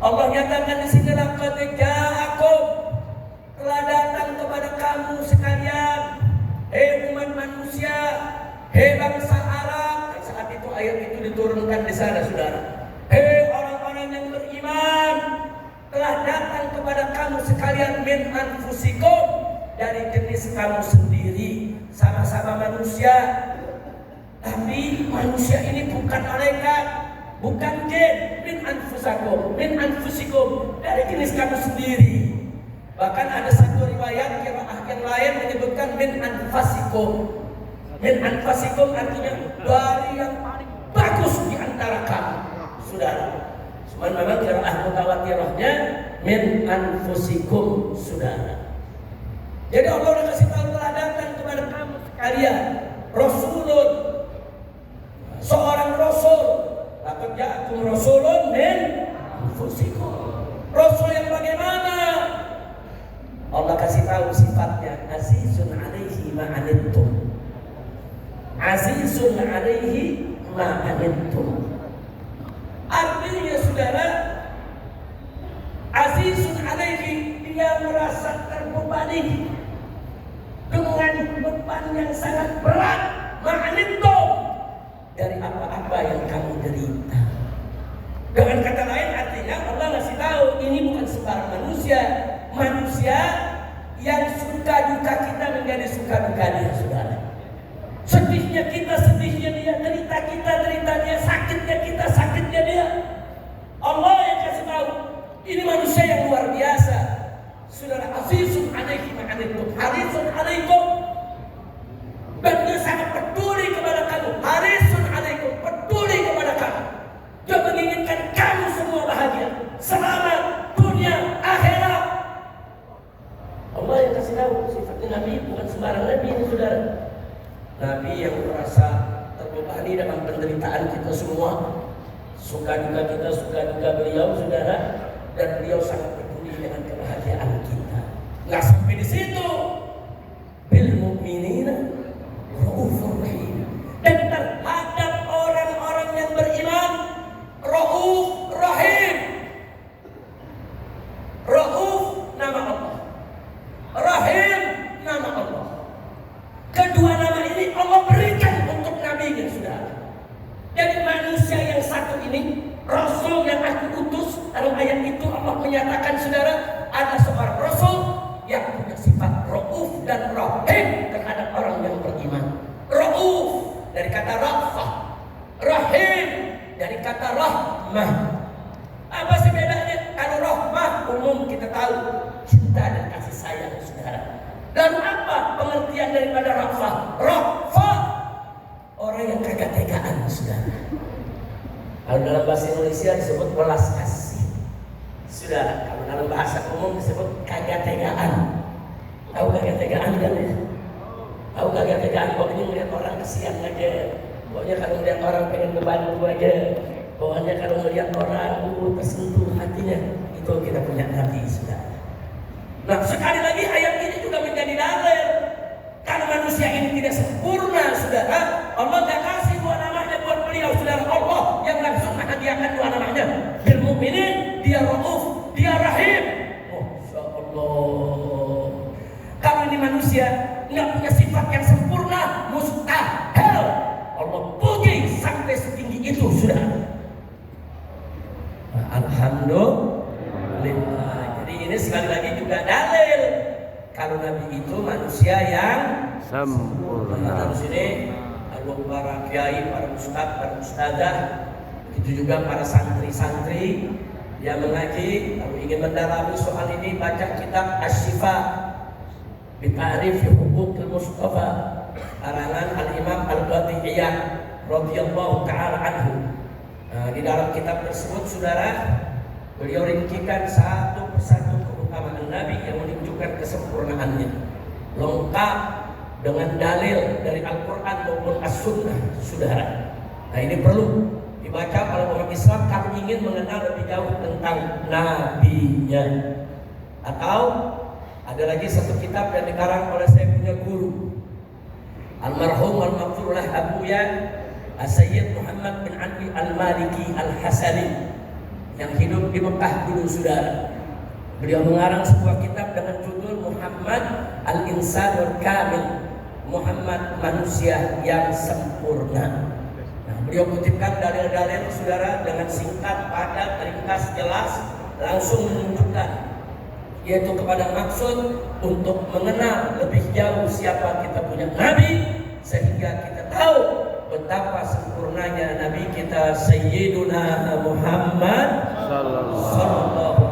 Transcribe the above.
Allah nyatakan di sini laqad ja'akum, telah datang kepada kamu sekalian, hei umat manusia, hei bangsa Arab. Saat itu ayat itu diturunkan di sana, saudara. Hei orang-orang yang beriman, telah datang kepada kamu sekalian min anfusikum, dari jenis kamu sendiri, sama-sama manusia. Tapi manusia ini bukan malaikat, bukan jin. Min anfusikum, dari jenis kamu sendiri. Bahkan ada satu riwayat qiraah yang lain menyebutkan min anfasikum. Min anfasikum artinya dari yang paling bagus di antara kamu, saudara. Cuman memang qiraah mutawatirahnya min anfusikum, saudara. Jadi Allah sudah kasih tahu telah datang kepada kamu sekalian rasulun, seorang rasul. Laqad ja'akum rasulun min anfusikum. Rasul yang bagaimana? Allah kasih tahu sifatnya, azizun 'alaihi ma 'anittum. Azizun 'alaihi ma 'anittum. Artinya saudara, azizun 'alaihi, dia merasa terbebani dengan beban yang sangat berat, ma'anittum, dari apa-apa yang kamu derita. Dengan kata lain artinya Allah ngasih tahu ini bukan sembarang manusia. Manusia yang suka duka kita menjadi suka duka dia, saudara. Sedihnya kita, sedihnya dia, derita kita, derita dia, sakitnya kita, sakitnya dia. Allah yang kasih tahu ini manusia yang luar biasa, saudara. Azizun 'alaihi ma 'anittum, harisun 'alaikum, dan dia sangat peduli kepada kamu. Harisun 'alaikum, peduli kepada kamu. Dia menginginkan kamu semua bahagia, selamat dunia akhirat. Allah yang kasih tahu sifatnya Nabi, bukan sembarang Nabi ini, saudara. Nabi yang merasa terbebani dengan penderitaan kita semua, suka duka kita, suka duka beliau, saudara, dan beliau sangat peduli dengan kebahagiaan kita. Nggak sampai di situ, bil mu'minina raufur rahim, dan terhadap orang-orang yang beriman rauf rahim. Rauf nama Allah, rahim nama Allah. Kedua nama ini Allah berikan untuk nabinya, saudara. Jadi manusia yang satu ini, rasul yang aku utus, dalam ayat itu Allah menyatakan, saudara, ada seorang rasul yang punya sifat rauf dan rahim terhadap orang yang beriman. Rauf dari kata rafah, rahim dari kata rahmah. Apa sih bedanya? Kalau rahmah umum kita tahu cinta dan kasih sayang, saudara. Lalu apa pengertian daripada rafah? Rafah, orang yang kagak tegaan, saudara. Kalau dalam bahasa Indonesia disebut welas kasih, saudara. Kalau dalam bahasa umum disebut kagak tegaan. Tahu kagak tegaan kan ya? Tahu kagak tegaan, pokoknya melihat orang kesian aja. Pokoknya kalau melihat orang pengen ngebantu aja. Pokoknya kalau melihat orang tersentuh hatinya, itu kita punya hati, saudara. Nah, sekali lagi ayat ini juga menjadi dalil karena manusia ini tidak sempurna, saudara. Allah tidak kasih dua namanya buat beliau, saudara. Allah yang langsung menghadiahkan dua namanya. Bil mu'minin, dia rauf, dia rahim. Masya Allah. Kalau ini manusia nggak punya sifat yang sempurna, mustahil Allah puji sampai setinggi itu, saudara. Alhamdulillah. Jadi ini sekali lagi juga dalil kalau Nabi itu manusia yang sempurna. Di sini para kiai, para ustadz, para ustadzah, begitu juga para santri-santri yang mengaji, kalau ingin mendalami soal ini baca kitab Asy-Syifa bi Ta'rif Huquqil Mustafa karangan Al-Imam Al-Qadhi'iyah radhiyallahu taala anhu. Nah, di dalam kitab tersebut, saudara, beliau ringkikan satu persatu keutamaan Nabi yang menunjukkan kesempurnaannya, lengkap dengan dalil dari Al-Quran maupun As-Sunnah, saudara. Nah, ini perlu dibaca oleh umat Islam kalau ingin mengenal lebih jauh tentang Nabi-Nya. Atau ada lagi satu kitab yang dikarang oleh saya punya guru, almarhum al-maghfur Abuya As-Sayyid Muhammad bin Ali Al-Maliki Al-Hasani, yang hidup di Mekah dulu, saudara. Beliau mengarang sebuah kitab dengan judul Muhammad Al-Insanul Kamil, Muhammad manusia yang sempurna. Nah, beliau kutipkan dalil-dalil, saudara, dengan singkat, padat, ringkas, jelas, langsung menunjukkan, yaitu kepada maksud untuk mengenal lebih jauh siapa kita punya Nabi, sehingga kita tahu betapa sempurnanya Nabi kita Sayyiduna Muhammad sallallahu